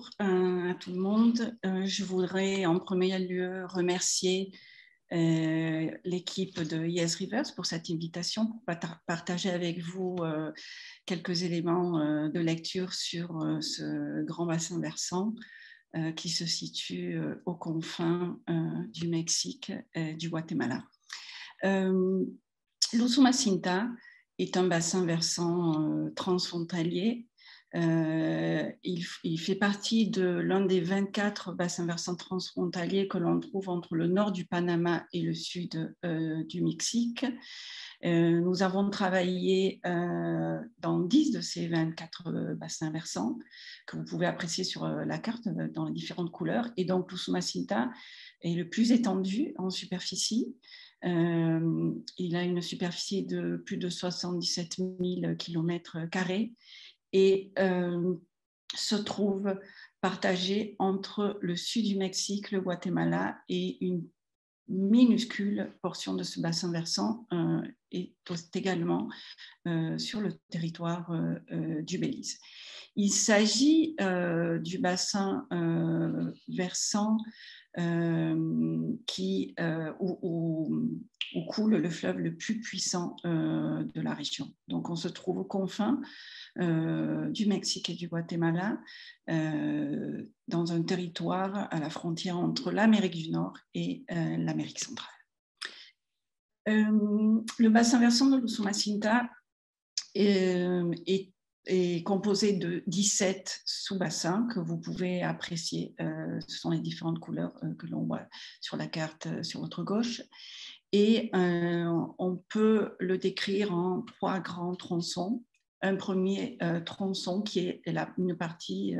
Bonjour à tout le monde. Je voudrais en premier lieu remercier l'équipe de Yes Rivers pour cette invitation, pour partager avec vous quelques éléments de lecture sur ce grand bassin versant qui se situe aux confins du Mexique et du Guatemala. L'Usumacinta est un bassin versant transfrontalier. Il fait partie de l'un des 24 bassins versants transfrontaliers que l'on trouve entre le nord du Panama et le sud du Mexique. Nous avons travaillé dans 10 de ces 24 bassins versants que vous pouvez apprécier sur la carte dans les différentes couleurs. Et donc, l'Usumacinta est le plus étendu en superficie. Il a une superficie de plus de 77 000 km² et se trouve partagé entre le sud du Mexique, le Guatemala et une minuscule portion de ce bassin versant est également sur le territoire du Belize. Il s'agit du bassin versant où coule le fleuve le plus puissant de la région. Donc, on se trouve aux confins du Mexique et du Guatemala, dans un territoire à la frontière entre l'Amérique du Nord et l'Amérique centrale. Le bassin versant de l'Usumacinta est composé de 17 sous-bassins que vous pouvez apprécier. Ce sont les différentes couleurs que l'on voit sur la carte sur votre gauche. Et on peut le décrire en 3 grands tronçons. Un premier tronçon qui est une partie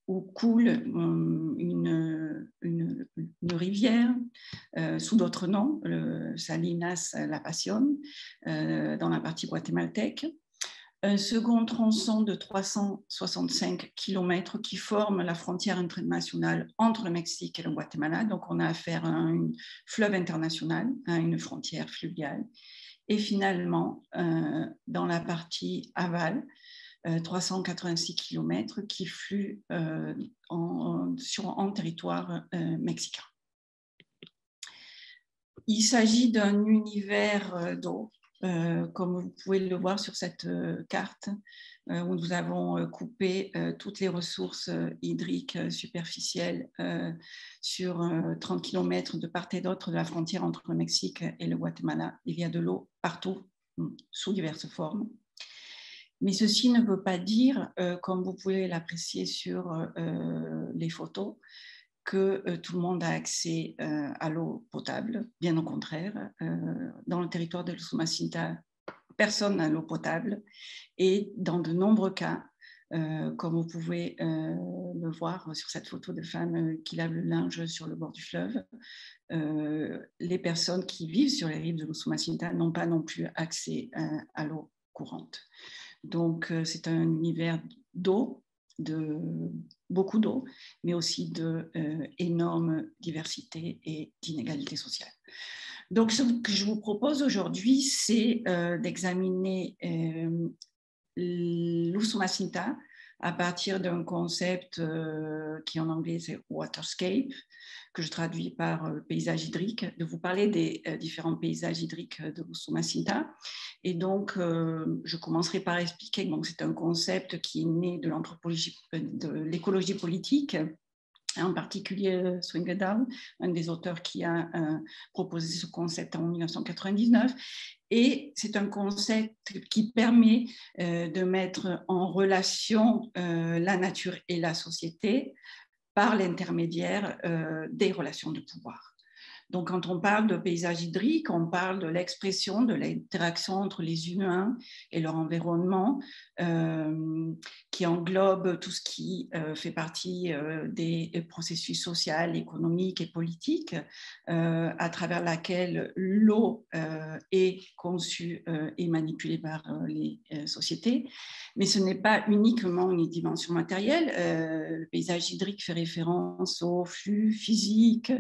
où coule une rivière sous d'autres noms, le Salinas La Pasión, dans la partie guatémaltèque. Un second tronçon de 365 km qui forme la frontière internationale entre le Mexique et le Guatemala. Donc, on a affaire à un fleuve international, à une frontière fluviale. Et finalement, dans la partie aval, 386 km qui flue en territoire mexicain. Il s'agit d'un univers d'eau, comme vous pouvez le voir sur cette carte, où nous avons coupé toutes les ressources hydriques superficielles sur 30 km de part et d'autre de la frontière entre le Mexique et le Guatemala. Il y a de l'eau partout, sous diverses formes. Mais ceci ne veut pas dire, comme vous pouvez l'apprécier sur les photos, que tout le monde a accès à l'eau potable. Bien au contraire, dans le territoire de l'Usumacinta, personne n'a l'eau potable. Et dans de nombreux cas, comme vous pouvez le voir sur cette photo de femme qui lave le linge sur le bord du fleuve, les personnes qui vivent sur les rives de l'Usumacinta n'ont pas non plus accès à l'eau courante. Donc, c'est un univers d'eau, de beaucoup d'eau, mais aussi d'énorme diversité et d'inégalité sociale. Donc, ce que je vous propose aujourd'hui, c'est d'examiner l'Usumacinta à partir d'un concept qui en anglais c'est waterscape, que je traduis par paysage hydrique, de vous parler des différents paysages hydriques de l'Usumacinta. Et donc, je commencerai par expliquer que c'est un concept qui est né de l'anthropologie, de l'écologie politique, en particulier Swingledam, un des auteurs qui a proposé ce concept en 1999. Et c'est un concept qui permet de mettre en relation la nature et la société par l'intermédiaire des relations de pouvoir. Donc, quand on parle de paysage hydrique, on parle de l'expression de l'interaction entre les humains et leur environnement, qui englobe tout ce qui fait partie des processus sociaux, économiques et politiques, à travers laquelle l'eau est conçue et manipulée par les sociétés. Mais ce n'est pas uniquement une dimension matérielle. Le paysage hydrique fait référence aux flux physiques,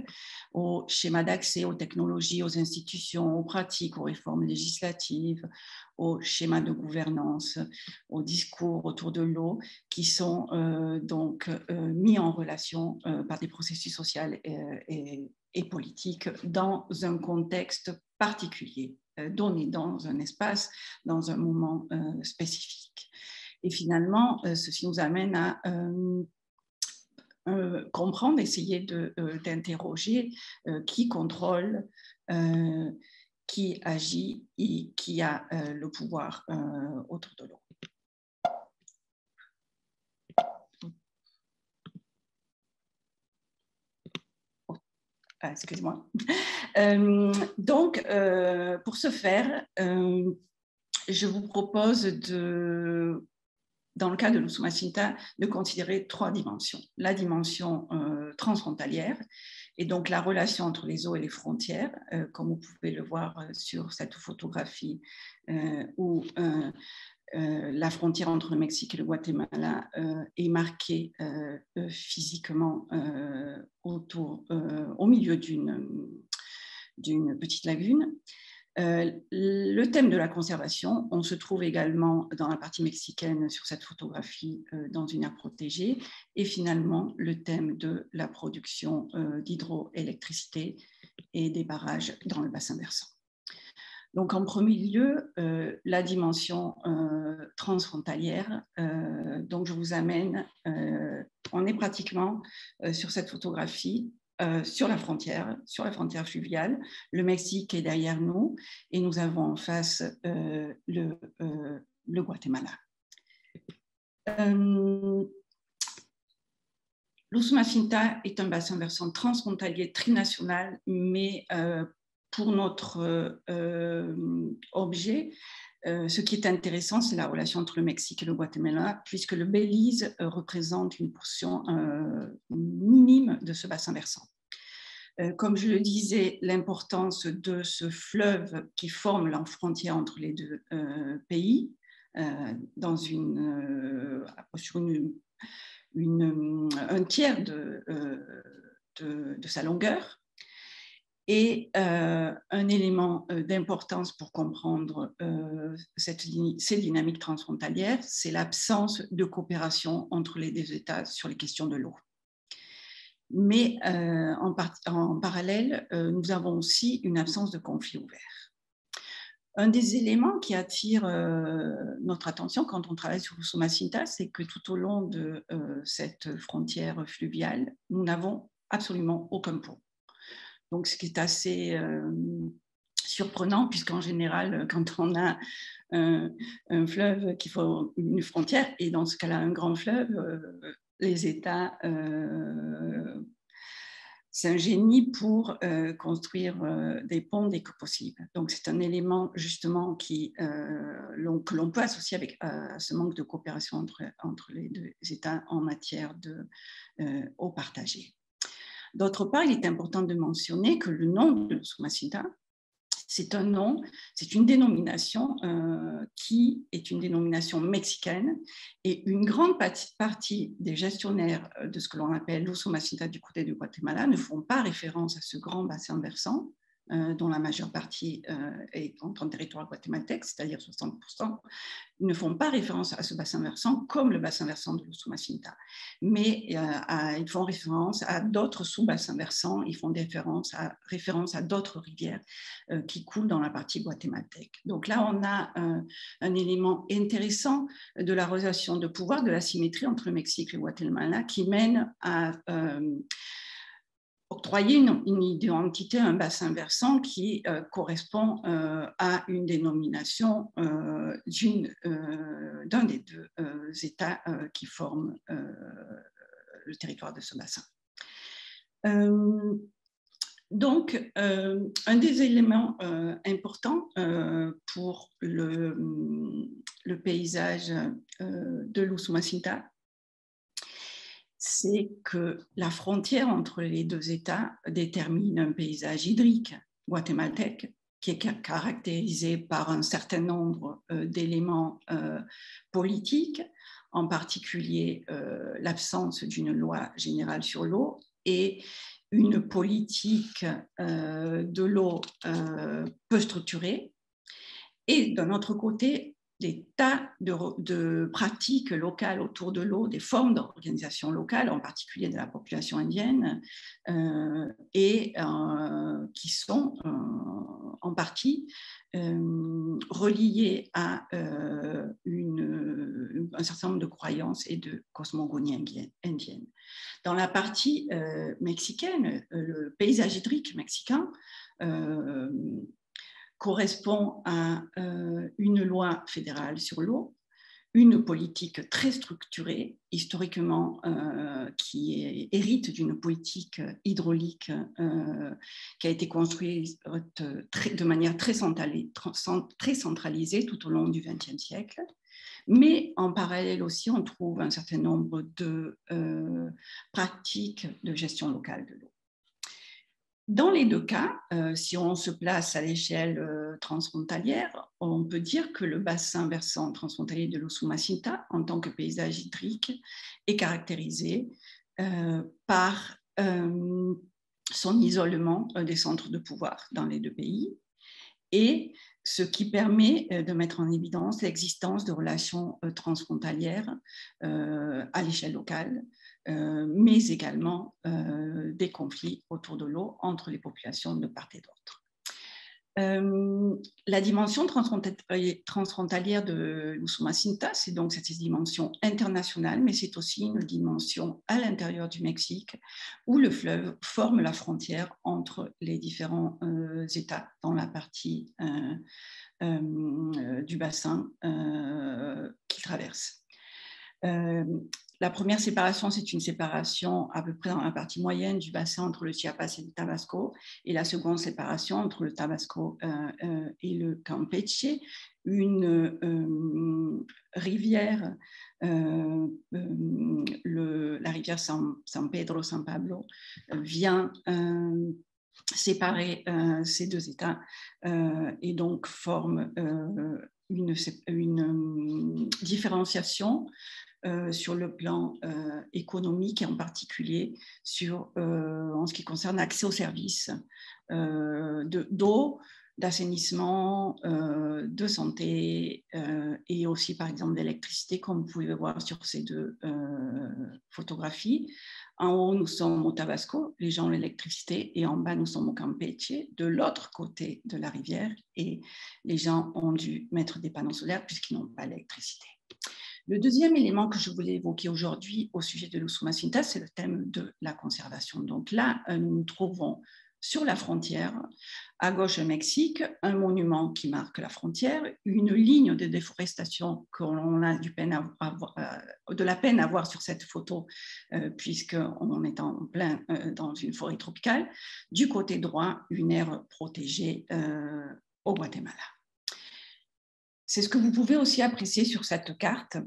aux schémas d'accès, aux technologies, aux institutions, aux pratiques, aux réformes législatives, aux schémas de gouvernance, aux discours autour de l'eau, qui sont donc mis en relation par des processus sociaux et politiques dans un contexte particulier, donné dans un espace, dans un moment spécifique. Et finalement, ceci nous amène à comprendre, essayer d'interroger qui contrôle, qui agit et qui a le pouvoir autour de l'eau. Excusez-moi. Donc, pour ce faire, je vous propose dans le cas de l'Usumacinta, de considérer 3 dimensions. La dimension transfrontalière, et donc la relation entre les eaux et les frontières, comme vous pouvez le voir sur cette photographie, où la frontière entre le Mexique et le Guatemala est marquée physiquement au milieu d'une petite lagune. Le thème de la conservation, on se trouve également dans la partie mexicaine sur cette photographie dans une aire protégée, et finalement le thème de la production d'hydroélectricité et des barrages dans le bassin versant. Donc en premier lieu, la dimension transfrontalière. Donc je vous amène, on est pratiquement sur cette photographie sur la frontière fluviale. Le Mexique est derrière nous et nous avons en face le Guatemala. L'Usumacinta est un bassin versant transfrontalier trinational, mais pour notre objet, ce qui est intéressant, c'est la relation entre le Mexique et le Guatemala, puisque le Belize représente une portion minime de ce bassin versant. Comme je le disais, l'importance de ce fleuve qui forme la frontière entre les deux pays, sur un tiers de sa longueur, et un élément d'importance pour comprendre ces dynamiques transfrontalières, c'est l'absence de coopération entre les deux États sur les questions de l'eau. Mais en parallèle, nous avons aussi une absence de conflit ouvert. Un des éléments qui attire notre attention quand on travaille sur l'Usumacinta, c'est que tout au long de cette frontière fluviale, nous n'avons absolument aucun pont. Donc, ce qui est assez surprenant, puisqu'en général, quand on a un fleuve qui forme une frontière, et dans ce cas-là, un grand fleuve, les États s'ingénient pour construire des ponts dès que possible. Donc, c'est un élément justement que l'on peut associer avec ce manque de coopération entre les deux États en matière d'eau partagée. D'autre part, il est important de mentionner que le nom de l'Usumacinta, c'est un nom, c'est une dénomination qui est une dénomination mexicaine, et une grande partie des gestionnaires de ce que l'on appelle l'Usumacinta du côté du Guatemala ne font pas référence à ce grand bassin versant, dont la majeure partie est en territoire guatémaltèque, c'est-à-dire 60%, ne font pas référence à ce bassin versant comme le bassin versant de l'Usumacinta. Mais ils font référence à d'autres sous-bassins versants, ils font référence à d'autres rivières qui coulent dans la partie guatémaltèque. Donc là, on a un élément intéressant de la relation de pouvoir, de la symétrie entre le Mexique et le Guatemala, qui mène à octroyer une identité, un bassin versant qui correspond à une dénomination d'un des deux États qui forment le territoire de ce bassin. Donc, un des éléments importants pour le paysage de l'Usumacinta, c'est que la frontière entre les deux États détermine un paysage hydrique guatémaltèque qui est caractérisé par un certain nombre d'éléments politiques, en particulier l'absence d'une loi générale sur l'eau et une politique de l'eau peu structurée, et d'un autre côté, des tas de pratiques locales autour de l'eau, des formes d'organisation locale, en particulier de la population indienne, et qui sont en partie reliées à un certain nombre de croyances et de cosmogonie indienne. Dans la partie mexicaine, le paysage hydrique mexicain correspond à une loi fédérale sur l'eau, une politique très structurée, historiquement, qui hérite d'une politique hydraulique qui a été construite de manière très centralisée tout au long du XXe siècle. Mais en parallèle aussi, on trouve un certain nombre de pratiques de gestion locale de l'eau. Dans les deux cas, si on se place à l'échelle transfrontalière, on peut dire que le bassin versant transfrontalier de l'Usumacinta, en tant que paysage hydrique, est caractérisé par son isolement des centres de pouvoir dans les deux pays, et ce qui permet de mettre en évidence l'existence de relations transfrontalières à l'échelle locale, mais également des conflits autour de l'eau entre les populations de part et d'autre. La dimension transfrontalière de l'Usumacinta, c'est donc cette dimension internationale, mais c'est aussi une dimension à l'intérieur du Mexique, où le fleuve forme la frontière entre les différents États dans la partie du bassin qu'il traverse. La première séparation, c'est une séparation à peu près dans la partie moyenne du bassin entre le Chiapas et le Tabasco, et la seconde séparation entre le Tabasco et le Campeche, une rivière, la rivière San Pablo, vient séparer ces deux États et donc forme une différenciation sur le plan économique, et en particulier en ce qui concerne l'accès aux services d'eau, d'assainissement, de santé et aussi par exemple d'électricité, comme vous pouvez voir sur ces deux photographies. En haut, nous sommes au Tabasco, les gens ont l'électricité, et en bas, nous sommes au Campeche, de l'autre côté de la rivière, et les gens ont dû mettre des panneaux solaires puisqu'ils n'ont pas l'électricité. Le deuxième élément que je voulais évoquer aujourd'hui au sujet de l'Usumacinta, c'est le thème de la conservation. Donc là, nous nous trouvons sur la frontière, à gauche le Mexique, un monument qui marque la frontière, une ligne de déforestation qu'on a de la peine à voir sur cette photo, puisqu'on est en plein dans une forêt tropicale. Du côté droit, une aire protégée au Guatemala. C'est ce que vous pouvez aussi apprécier sur cette carte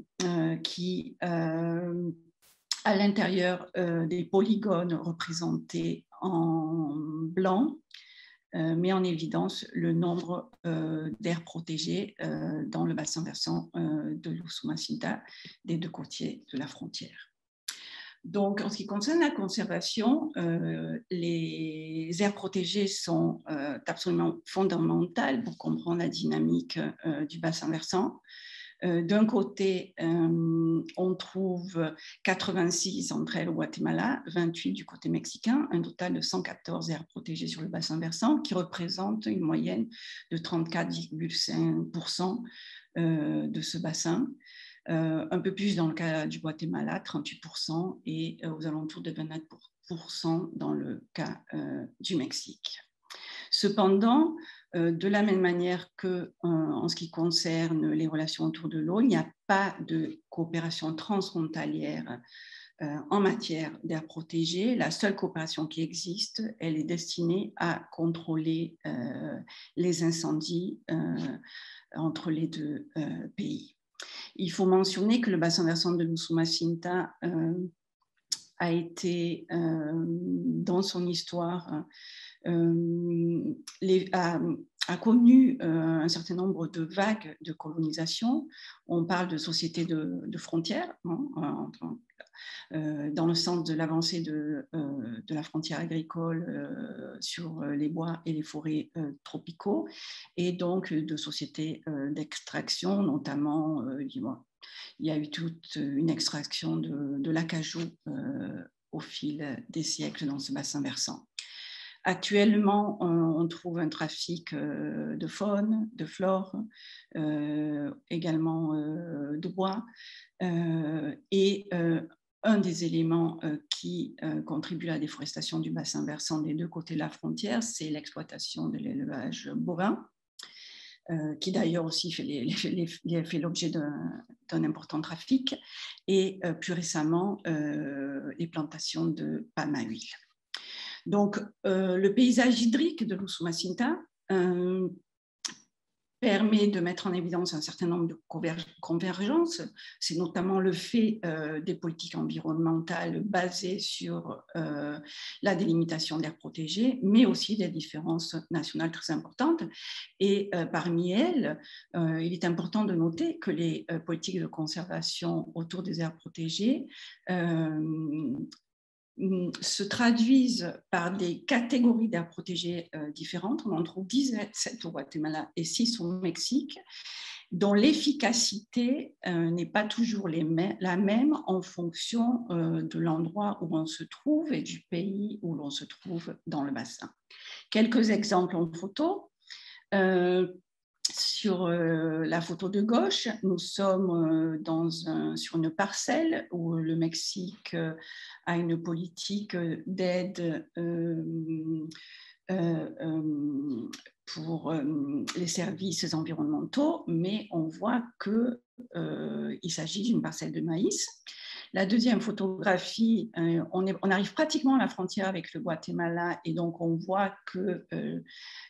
qui, à l'intérieur des polygones représentés en blanc, met en évidence le nombre d'aires protégées dans le bassin versant de l'Usumacinta des deux côtés de la frontière. Donc, en ce qui concerne la conservation, les aires protégées sont absolument fondamentales pour comprendre la dynamique du bassin versant. D'un côté, on trouve 86 entre elles au Guatemala, 28 du côté mexicain, un total de 114 aires protégées sur le bassin versant, qui représentent une moyenne de 34,5% de ce bassin. Un peu plus dans le cas du Guatemala, 38%, et aux alentours de 29% dans le cas du Mexique. Cependant, de la même manière que en ce qui concerne les relations autour de l'eau, il n'y a pas de coopération transfrontalière en matière d'aires protégées. La seule coopération qui existe, elle est destinée à contrôler les incendies entre les deux pays. Il faut mentionner que le bassin versant de l'Usumacinta a été, dans son histoire, a a connu un certain nombre de vagues de colonisation. On parle de sociétés de frontières, hein, dans le sens de l'avancée de la frontière agricole sur les bois et les forêts tropicaux, et donc de sociétés d'extraction, notamment, il y a eu toute une extraction de l'acajou au fil des siècles dans ce bassin versant. Actuellement, on trouve un trafic de faune, de flore, également de bois, et un des éléments qui contribue à la déforestation du bassin versant des deux côtés de la frontière, c'est l'exploitation de l'élevage bovin, qui d'ailleurs aussi fait l'objet d'un important trafic, et plus récemment, les plantations de palme à huile. Donc, le paysage hydrique de l'Usumacinta permet de mettre en évidence un certain nombre de convergences. C'est notamment le fait des politiques environnementales basées sur la délimitation d'aires protégées, mais aussi des différences nationales très importantes. Et parmi elles, il est important de noter que les politiques de conservation autour des aires protégées se traduisent par des catégories d'aires protégées différentes. On en trouve 17 au Guatemala et 6 au Mexique, dont l'efficacité n'est pas toujours la même en fonction de l'endroit où on se trouve et du pays où l'on se trouve dans le bassin. Quelques exemples en photo. Sur la photo de gauche, nous sommes sur une parcelle où le Mexique a une politique d'aide pour les services environnementaux, mais on voit qu'il s'agit d'une parcelle de maïs. La deuxième photographie, on arrive pratiquement à la frontière avec le Guatemala, et donc on voit que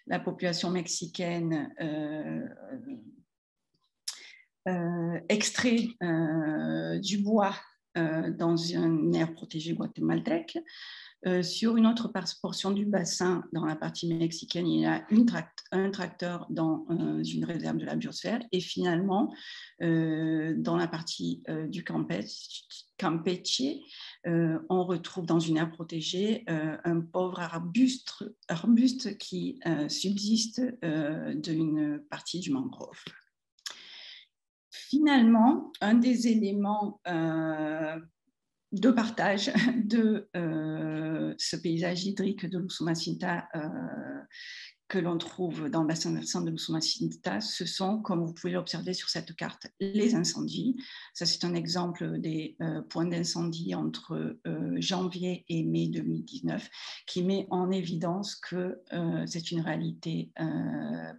la population mexicaine extrait du bois dans une aire protégée guatémaltèque. Sur une autre portion du bassin, dans la partie mexicaine, il y a un tracteur dans une réserve de la biosphère. Et finalement, dans la partie du Campeche, on retrouve dans une aire protégée un pauvre arbuste qui subsiste d'une partie du mangrove. Finalement, un des éléments de partage de ce paysage hydrique de l'Usumacinta que l'on trouve dans le bassin versant de l'Usumacinta, ce sont, comme vous pouvez l'observer sur cette carte, les incendies. Ça, c'est un exemple des points d'incendie entre janvier et mai 2019 qui met en évidence que c'est une réalité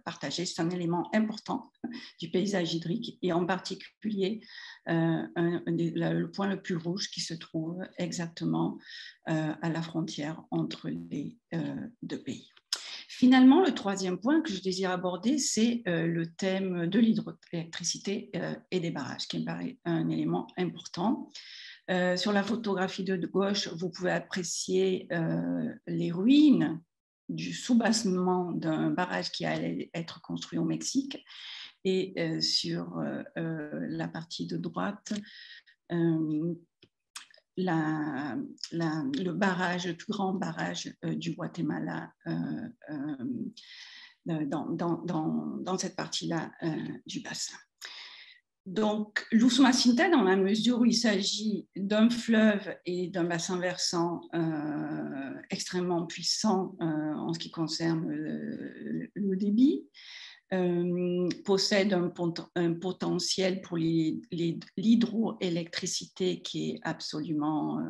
partagée. C'est un élément important du paysage hydrique, et en particulier le point le plus rouge qui se trouve exactement à la frontière entre les deux pays. Finalement, le troisième point que je désire aborder, c'est le thème de l'hydroélectricité et des barrages, qui me paraît un élément important. Sur la photographie de gauche, vous pouvez apprécier les ruines du soubassement d'un barrage qui allait être construit au Mexique. Et sur la partie de droite, le barrage, le plus grand barrage du Guatemala dans cette partie-là du bassin. Donc, l'Usumacinta, dans la mesure où il s'agit d'un fleuve et d'un bassin versant extrêmement puissant en ce qui concerne le débit, possède un potentiel pour l'hydroélectricité qui est absolument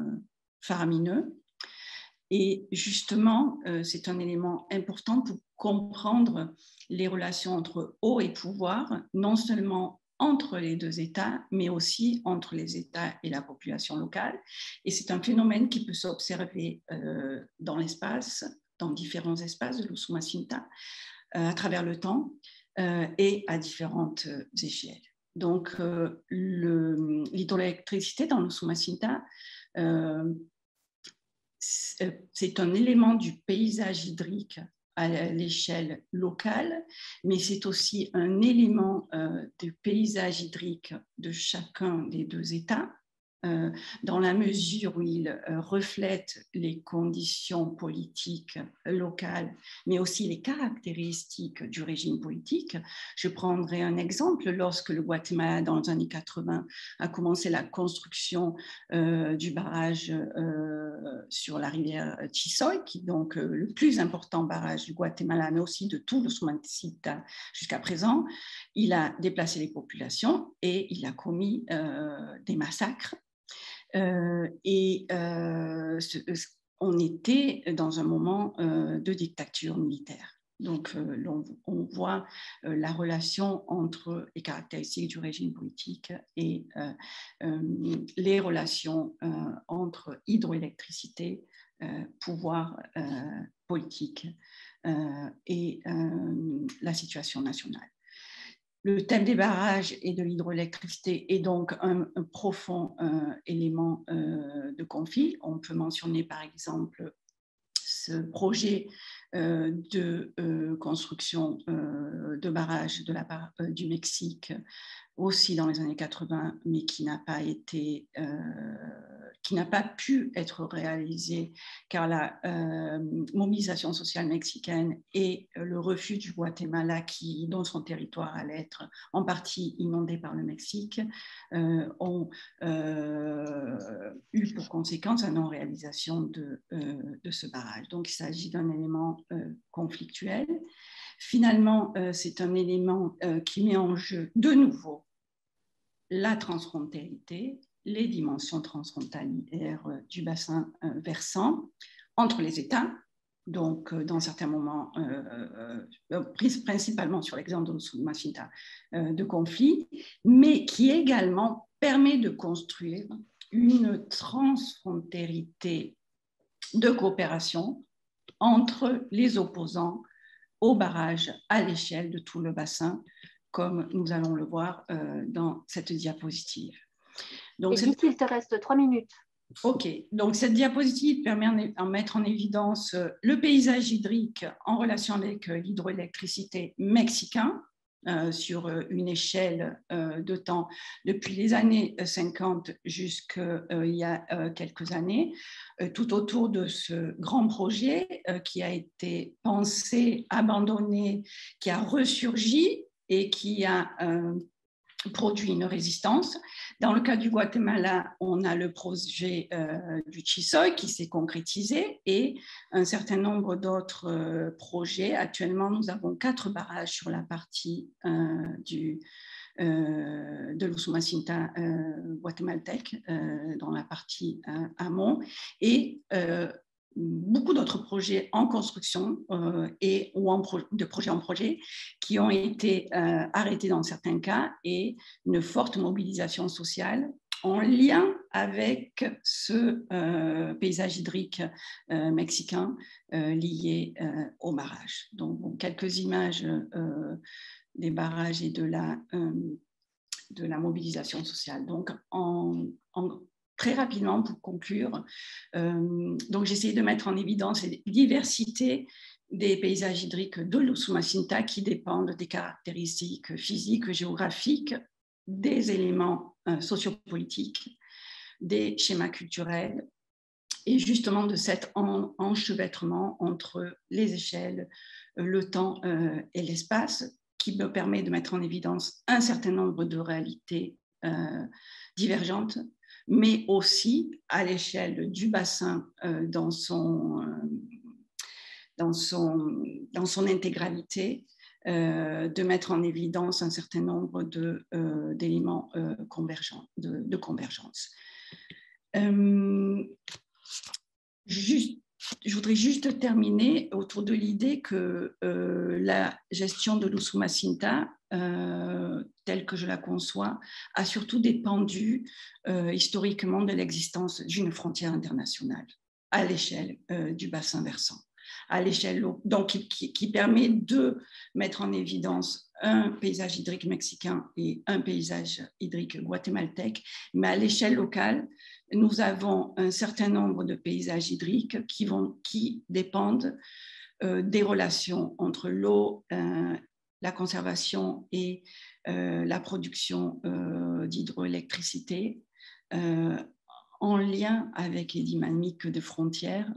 faramineux. Et justement, c'est un élément important pour comprendre les relations entre eau et pouvoir, non seulement entre les deux États, mais aussi entre les États et la population locale. Et c'est un phénomène qui peut s'observer dans l'espace, dans différents espaces de l'Usumacinta, à travers le temps et à différentes échelles. Donc, l'hydroélectricité dans l'Usumacinta, c'est un élément du paysage hydrique à l'échelle locale, mais c'est aussi un élément du paysage hydrique de chacun des deux États, dans la mesure où il reflète les conditions politiques locales, mais aussi les caractéristiques du régime politique. Je prendrai un exemple. Lorsque le Guatemala, dans les années 80, a commencé la construction du barrage sur la rivière Chisoy, qui est donc le plus important barrage du Guatemala, mais aussi de tout le Sumacinta jusqu'à présent, il a déplacé les populations et il a commis des massacres. On était dans un moment de dictature militaire. Donc, on voit la relation entre les caractéristiques du régime politique et les relations entre hydroélectricité, pouvoir politique et la situation nationale. Le thème des barrages et de l'hydroélectricité est donc un profond élément de conflit. On peut mentionner par exemple ce projet de construction de barrages de la part du Mexique, aussi dans les années 80, mais qui n'a pas pu être réalisé car la mobilisation sociale mexicaine et le refus du Guatemala, dont son territoire allait être en partie inondé par le Mexique, ont eu pour conséquence la non-réalisation de ce barrage. Donc il s'agit d'un élément conflictuel. Finalement, c'est un élément qui met en jeu de nouveau la transfrontalité, les dimensions transfrontalières du bassin versant entre les États, donc dans certains moments, principalement sur l'exemple de Sumacinta, de conflit, mais qui également permet de construire une transfrontalité de coopération entre les opposants au barrage à l'échelle de tout le bassin, comme nous allons le voir dans cette diapositive. Donc, Edith, il te reste 3 minutes. OK. Donc, cette diapositive permet de mettre en évidence le paysage hydrique en relation avec l'hydroélectricité mexicain sur une échelle de temps depuis les années 50 jusqu'il y a quelques années, tout autour de ce grand projet qui a été pensé, abandonné, qui a ressurgi et qui a produit une résistance. Dans le cas du Guatemala, on a le projet du Chisoy qui s'est concrétisé et un certain nombre d'autres projets. Actuellement, nous avons 4 barrages sur la partie de l'Usumacinta guatémaltèque, dans la partie amont, et beaucoup d'autres projets en construction de projet en projet qui ont été arrêtés dans certains cas, et une forte mobilisation sociale en lien avec ce paysage hydrique mexicain lié au barrage. Donc, bon, quelques images des barrages et de la mobilisation sociale. Donc, très rapidement, pour conclure, donc j'ai essayé de mettre en évidence la diversité des paysages hydriques de l'Usumacinta qui dépendent des caractéristiques physiques, géographiques, des éléments sociopolitiques, des schémas culturels, et justement de cet enchevêtrement entre les échelles, le temps et l'espace, qui me permet de mettre en évidence un certain nombre de réalités divergentes, mais aussi à l'échelle du bassin dans son intégralité, de mettre en évidence un certain nombre d'éléments convergents, de convergence. Je voudrais juste terminer autour de l'idée que la gestion de l'Usumacinta, telle que je la conçois, a surtout dépendu historiquement de l'existence d'une frontière internationale à l'échelle du bassin versant, à l'échelle donc qui permet de mettre en évidence un paysage hydrique mexicain et un paysage hydrique guatémaltèque, mais à l'échelle locale, nous avons un certain nombre de paysages hydriques qui dépendent des relations entre l'eau, la conservation et la production d'hydroélectricité en lien avec les dynamiques de frontières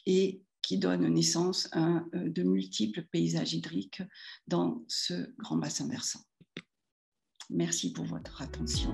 et qui donne naissance à de multiples paysages hydriques dans ce grand bassin versant. Merci pour votre attention.